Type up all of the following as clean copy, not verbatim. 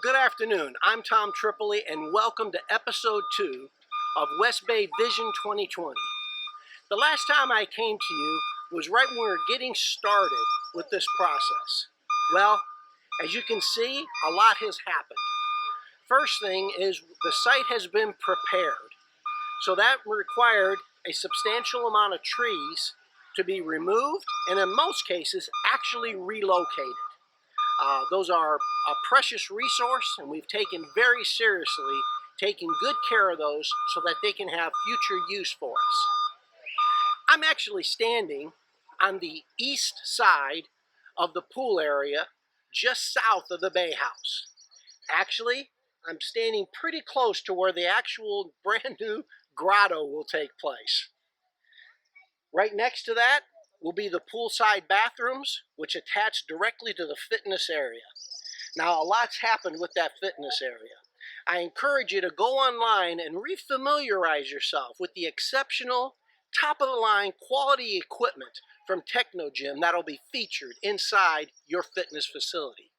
Good afternoon. I'm Tom Tripoli, and welcome to episode 2 of West Bay Vision 2020. The last time I came to you was right when we were getting started with this process. Well, as you can see, a lot has happened. First thing is the site has been prepared. So that required a substantial amount of trees to be removed and in most cases actually relocated. Those are a precious resource, and we've taken very seriously taking good care of those so that they can have future use for us. I'm actually standing on the east side of the pool area just south of the Bay House. Actually, I'm standing pretty close to where the actual brand new grotto will take place. Right next to that will be the poolside bathrooms, which attach directly to the fitness area. Now, a lot's happened with that fitness area. I encourage you to go online and refamiliarize yourself with the exceptional, top-of-the-line quality equipment from Technogym that'll be featured inside your fitness facility.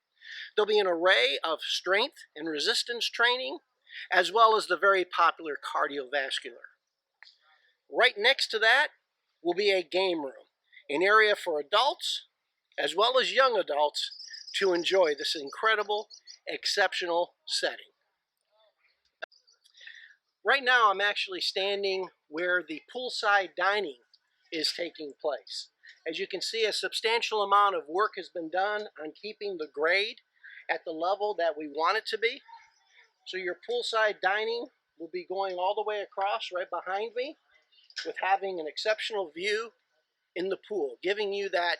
There'll be an array of strength and resistance training, as well as the very popular cardiovascular. Right next to that will be a game room, an area for adults as well as young adults to enjoy this incredible, exceptional setting. Right now I'm actually standing where the poolside dining is taking place. As you can see, a substantial amount of work has been done on keeping the grade at the level that we want it to be. So your poolside dining will be going all the way across right behind me, with having an exceptional view in the pool, giving you that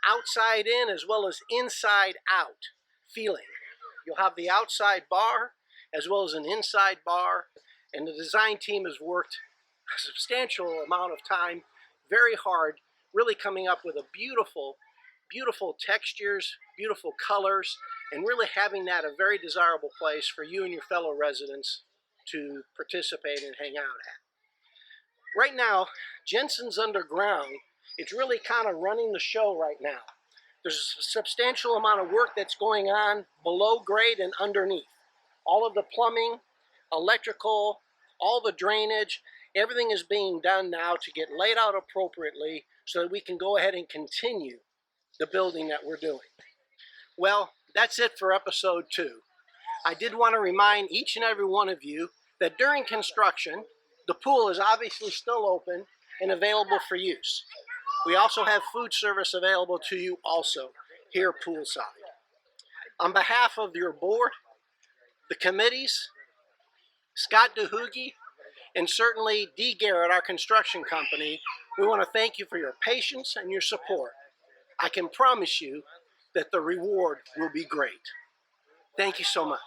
outside in as well as inside out feeling. You'll have the outside bar as well as an inside bar, and the design team has worked a substantial amount of time, very hard, really coming up with a beautiful textures, beautiful colors, and really having that a very desirable place for you and your fellow residents to participate and hang out at. Right now, Jensen's underground. It's really kind of running the show right now. There's a substantial amount of work that's going on below grade and underneath. All of the plumbing, electrical, all the drainage, everything is being done now to get laid out appropriately so that we can go ahead and continue the building that we're doing. Well, that's it for episode 2. I did want to remind each and every one of you that during construction, the pool is obviously still open and available for use. We also have food service available to you also here poolside. On behalf of your board, the committees, Scott DeHoogie, and certainly D. Garrett, our construction company, we want to thank you for your patience and your support. I can promise you that the reward will be great. Thank you so much.